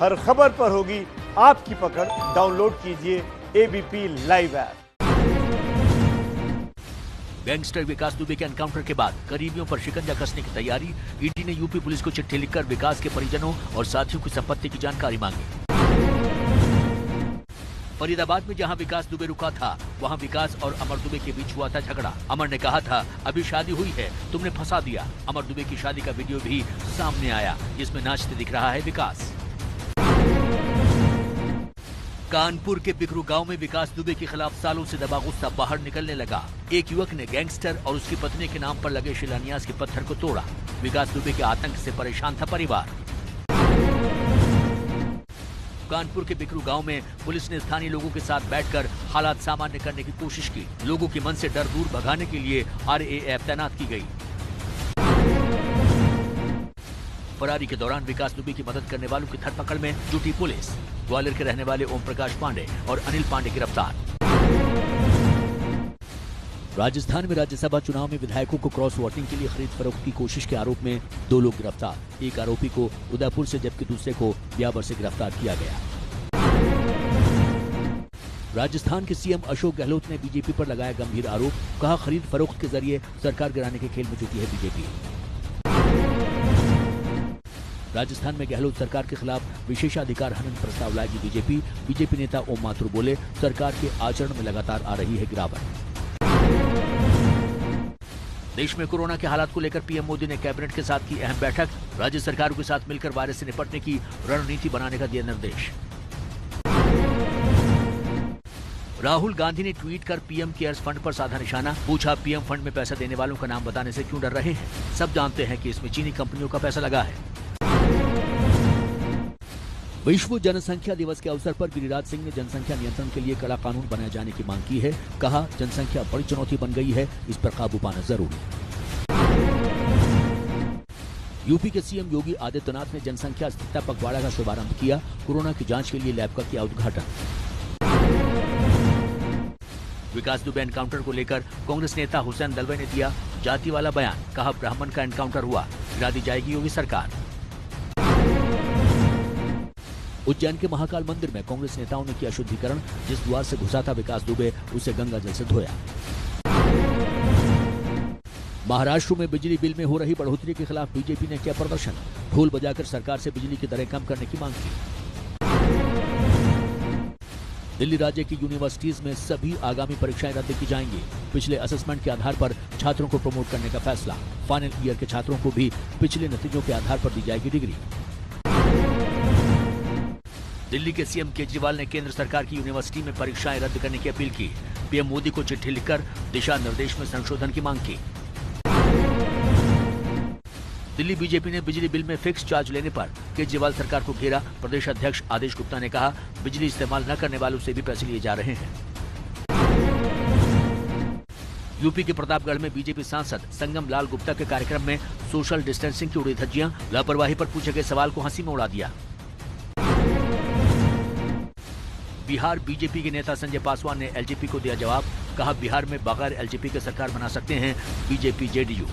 हर खबर पर होगी आपकी पकड़। डाउनलोड कीजिए एबीपी लाइव ऐप। गैंगस्टर विकास दुबे के एनकाउंटर के बाद करीबियों पर शिकंजा कसने की तैयारी। ईडी ने यूपी पुलिस को चिट्ठी लिखकर विकास के परिजनों और साथियों की संपत्ति की जानकारी मांगी। फरीदाबाद में जहां विकास दुबे रुका था, वहां विकास और अमर दुबे के बीच हुआ था झगड़ा। अमर ने कहा था, अभी शादी हुई है, तुमने फंसा दिया। अमर दुबे की शादी का वीडियो भी सामने आया, जिसमें नाचते दिख रहा है विकास। कानपुर के बिकरू गांव में विकास दुबे के खिलाफ सालों से दबा गुस्सा बाहर निकलने लगा। एक युवक ने गैंगस्टर और उसकी पत्नी के नाम पर लगे शिलान्यास के पत्थर को तोड़ा। विकास दुबे के आतंक से परेशान था परिवार। कानपुर के बिकरू गांव में पुलिस ने स्थानीय लोगों के साथ बैठकर हालात सामान्य करने की कोशिश की। लोगों के मन से डर दूर भगाने के लिए RAF तैनात की गई। फरारी के दौरान विकास दुबे की मदद करने वालों की धरपकड़ में जुटी पुलिस। ग्वालियर के रहने वाले ओम प्रकाश पांडे और अनिल पांडे गिरफ्तार। राजस्थान में राज्यसभा चुनाव में विधायकों को क्रॉस वोटिंग के लिए खरीद फरोख्त की कोशिश के आरोप में 2 लोग गिरफ्तार। एक आरोपी को उदयपुर से जबकि दूसरे को ब्यावर से गिरफ्तार किया गया। राजस्थान के सीएम अशोक गहलोत ने बीजेपी पर लगाया गंभीर आरोप। कहा, खरीद फरोख्त के जरिए सरकार गिराने के खेल में जुटी है बीजेपी। राजस्थान में गहलोत सरकार के खिलाफ विशेषाधिकार हनन प्रस्ताव लाएगी बीजेपी। बीजेपी नेता ओम माथुर बोले, सरकार के आचरण में लगातार आ रही है गिरावट। देश में कोरोना के हालात को लेकर पीएम मोदी ने कैबिनेट के साथ की अहम बैठक। राज्य सरकारों के साथ मिलकर वायरस से निपटने की रणनीति बनाने का दिया निर्देश। राहुल गांधी ने ट्वीट कर पीएम केयर्स फंड पर साधा निशाना। पूछा, पीएम फंड में पैसा देने वालों का नाम बताने से क्यों डर रहे हैं? सब जानते हैं कि इसमें चीनी कंपनियों का पैसा लगा है। विश्व जनसंख्या दिवस के अवसर पर गिरिराज सिंह ने जनसंख्या नियंत्रण के लिए कड़ा कानून बनाए जाने की मांग की है। कहा, जनसंख्या बड़ी चुनौती बन गई है, इस पर काबू पाना जरूरी। यूपी के सीएम योगी आदित्यनाथ ने जनसंख्या स्थिरता पखवाड़ा का शुभारंभ किया। कोरोना की जांच के लिए लैब का किया उद्घाटन। विकास दुबे एनकाउंटर को लेकर कांग्रेस नेता हुसैन दलवे ने दिया जाति वाला बयान। कहा, ब्राह्मण का एनकाउंटर हुआ, गिरा दी जाएगी योगी सरकार। उज्जैन के महाकाल मंदिर में कांग्रेस नेताओं ने किया शुद्धिकरण। जिस द्वार से घुसा था विकास दुबे, उसे गंगा जल से धोया। महाराष्ट्र में बिजली बिल में हो रही बढ़ोतरी के खिलाफ बीजेपी ने किया प्रदर्शन। ढोल बजाकर सरकार से बिजली की दरें कम करने की मांग की। दिल्ली राज्य की यूनिवर्सिटीज में सभी आगामी परीक्षाएं रद्द की जाएंगी। पिछले असेसमेंट के आधार पर छात्रों को प्रमोट करने का फैसला। फाइनल ईयर के छात्रों को भी पिछले नतीजों के आधार पर दी जाएगी डिग्री। दिल्ली के सीएम केजरीवाल ने केंद्र सरकार की यूनिवर्सिटी में परीक्षाएं रद्द करने की अपील की। पीएम मोदी को चिट्ठी लिखकर दिशा निर्देश में संशोधन की मांग की। दिल्ली बीजेपी ने बिजली बिल में फिक्स चार्ज लेने पर केजरीवाल सरकार को घेरा। प्रदेश अध्यक्ष आदेश गुप्ता ने कहा, बिजली इस्तेमाल न करने वालों से भी पैसे लिए जा रहे हैं। यूपी के प्रतापगढ़ में बीजेपी सांसद संगम लाल गुप्ता के कार्यक्रम में सोशल डिस्टेंसिंग की उड़ी धज्जियां। लापरवाही पर पूछे गए सवाल को हंसी में उड़ा दिया। बिहार बीजेपी के नेता संजय पासवान ने एलजेपी को दिया जवाब। कहा, बिहार में बगैर एलजेपी के सरकार बना सकते हैं बीजेपी जेडीयू।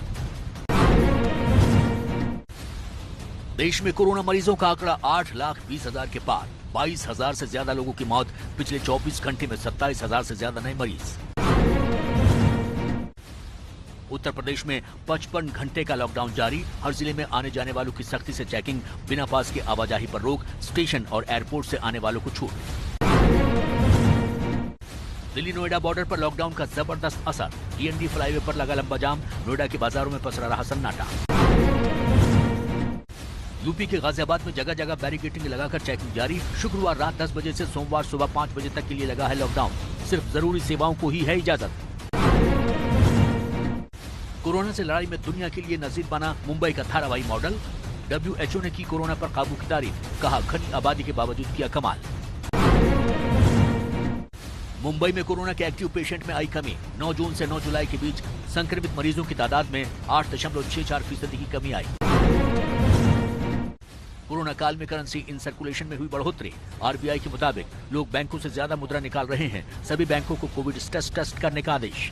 देश में कोरोना मरीजों का आंकड़ा 8,20,000 के पार। 22,000 से ज्यादा लोगों की मौत। पिछले 24 घंटे में 27,000 से ज्यादा नए मरीज। उत्तर प्रदेश में 55 घंटे का लॉकडाउन जारी। हर जिले में आने जाने वालों की सख्ती से चेकिंग। बिना पास के आवाजाही पर रोक। स्टेशन और एयरपोर्ट से आने वालों को छूट। दिल्ली नोएडा बॉर्डर पर लॉकडाउन का जबरदस्त असर। DND फ्लाईवे पर लगा लंबा जाम। नोएडा के बाजारों में पसरा रहा सन्नाटा। यूपी के गाजियाबाद में जगह जगह बैरिकेडिंग लगाकर चेकिंग जारी। शुक्रवार रात 10 बजे से सोमवार सुबह 5 बजे तक के लिए लगा है लॉकडाउन। सिर्फ जरूरी सेवाओं को ही है इजाजत। कोरोना से लड़ाई में दुनिया के लिए नजीर बना मुंबई का धारावाही मॉडल। WHO ने की कोरोना पर काबू की तारीफ। कहा, घनी आबादी के बावजूद किया कमाल। मुंबई में कोरोना के एक्टिव पेशेंट में आई कमी। 9 जून से 9 जुलाई के बीच संक्रमित मरीजों की तादाद में 8.64% की कमी आई। कोरोना काल में करेंसी इन सर्कुलेशन में हुई बढ़ोतरी। RBI के मुताबिक लोग बैंकों से ज्यादा मुद्रा निकाल रहे हैं। सभी बैंकों को कोविड स्ट्रेस टेस्ट करने का आदेश।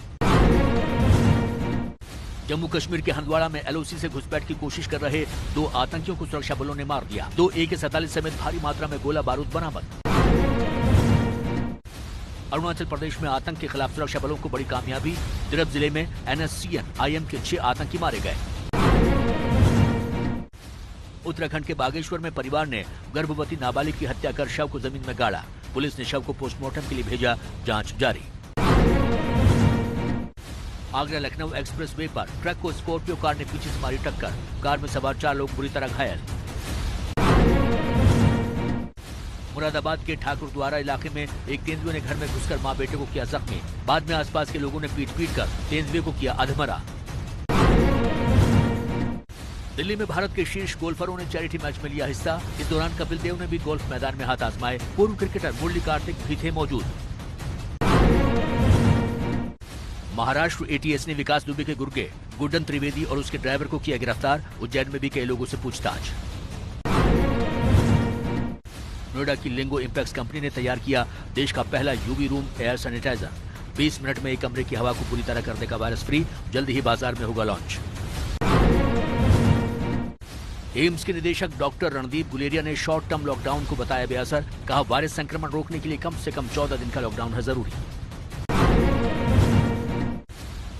जम्मू कश्मीर के हंदवाड़ा में एलओसी से घुसपैठ की कोशिश कर रहे 2 आतंकियों को सुरक्षा बलों ने मार दिया। 2 AK-47 समेत भारी मात्रा में गोला बारूद बरामद। अरुणाचल प्रदेश में आतंक के खिलाफ सुरक्षा बलों को बड़ी कामयाबी। तिरप जिले में NSCN-IM के 6 आतंकी मारे गए। उत्तराखंड के बागेश्वर में परिवार ने गर्भवती नाबालिग की हत्या कर शव को जमीन में गाड़ा। पुलिस ने शव को पोस्टमार्टम के लिए भेजा, जांच जारी। आगरा लखनऊ एक्सप्रेसवे पर ट्रक को स्कॉर्पियो कार ने पीछे से मारी टक्कर। कार में सवार 4 लोग बुरी तरह घायल। मुरादाबाद के ठाकुरद्वारा इलाके में एक तेंदुए ने घर में घुसकर मां बेटे को किया जख्मी। बाद में आसपास के लोगों ने पीट कर तेंदुए को किया अधमरा। दिल्ली में भारत के शीर्ष गोल्फरों ने चैरिटी मैच में लिया हिस्सा। इस दौरान कपिल देव ने भी गोल्फ मैदान में हाथ आजमाए। पूर्व क्रिकेटर मुरली कार्तिक भी थे मौजूद। महाराष्ट्र ATS ने विकास दुबे के गुर्गे गुड्डन त्रिवेदी और उसके ड्राइवर को किया गिरफ्तार। उज्जैन में भी कई लोगों से पूछताछ। नोएडा की लिंगो इंपैक्स कंपनी ने तैयार किया देश का पहला UV room air sanitiser. 20 minute में एक कमरे की हवा को पूरी तरह कर देगा वायरस फ्री। जल्द ही बाजार में होगा लॉन्च। एम्स के निदेशक डॉक्टर रणदीप गुलेरिया ने शॉर्ट टर्म लॉकडाउन को बताया बेअसर। कहा वायरस संक्रमण रोकने के लिए कम से कम 14 दिन का लॉकडाउन है जरूरी।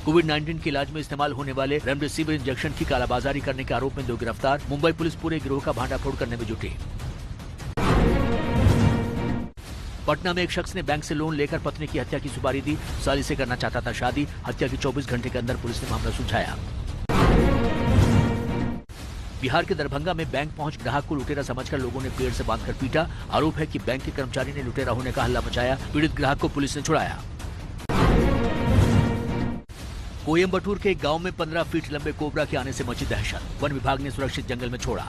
कोविड-19 के इलाज में इस्तेमाल होने वाले रेमडेसिविर इंजेक्शन की कालाबाजारी करने के आरोप में 2 गिरफ्तार। मुंबई पुलिस पूरे गिरोह का भांडाफोड़ करने में जुटी। पटना में एक शख्स ने बैंक से लोन लेकर पत्नी की हत्या की सुपारी दी। साली से करना चाहता था शादी। हत्या की 24 घंटे के अंदर पुलिस ने मामला सुलझाया। बिहार के दरभंगा में बैंक पहुंच ग्राहक को लुटेरा समझकर लोगों ने पेड़ से बांधकर पीटा। आरोप है कि बैंक के कर्मचारी ने लुटेरा होने का हल्ला मचाया। पीड़ित ग्राहक को पुलिस ने छुड़ाया। कोयम्बटूर के एक गांव में 15 फीट लंबे कोबरा के आने से मची दहशत। वन विभाग ने सुरक्षित जंगल में छोड़ा।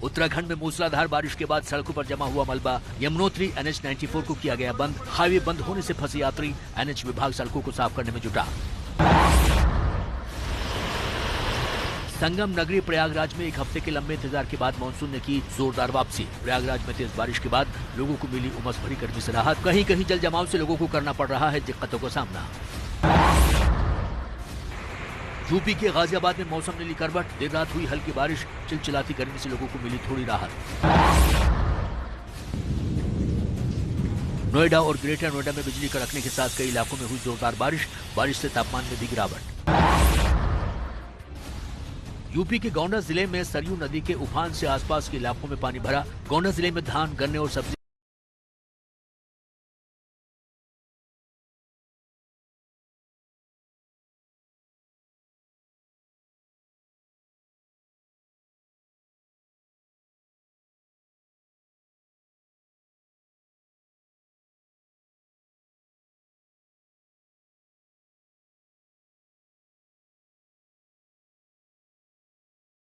उत्तराखंड में मूसलाधार बारिश के बाद सड़कों पर जमा हुआ मलबा। यमुनोत्री NH-94 को किया गया बंद। हाईवे बंद होने से फंसे यात्री। NH विभाग सड़कों को साफ करने में जुटा। संगम नगरी प्रयागराज में एक हफ्ते के लंबे इंतजार के बाद मानसून ने की जोरदार वापसी। प्रयागराज में तेज बारिश के बाद लोगों को मिली उमस भरी गर्मी से राहत। कहीं कहीं जल जमाव से लोगों को करना पड़ रहा है दिक्कतों का सामना। यूपी के गाजियाबाद में मौसम ने ली करवट। देर रात हुई हल्की बारिश। चिलचिलाती गर्मी से लोगों को मिली थोड़ी राहत। नोएडा और ग्रेटर नोएडा में बिजली कड़कने के साथ कई इलाकों में हुई जोरदार बारिश। बारिश से तापमान में भी गिरावट। यूपी के गोंडा जिले में सरयू नदी के उफान से आसपास के इलाकों में पानी भरा। गोंडा जिले में धान, गन्ने और सब्जी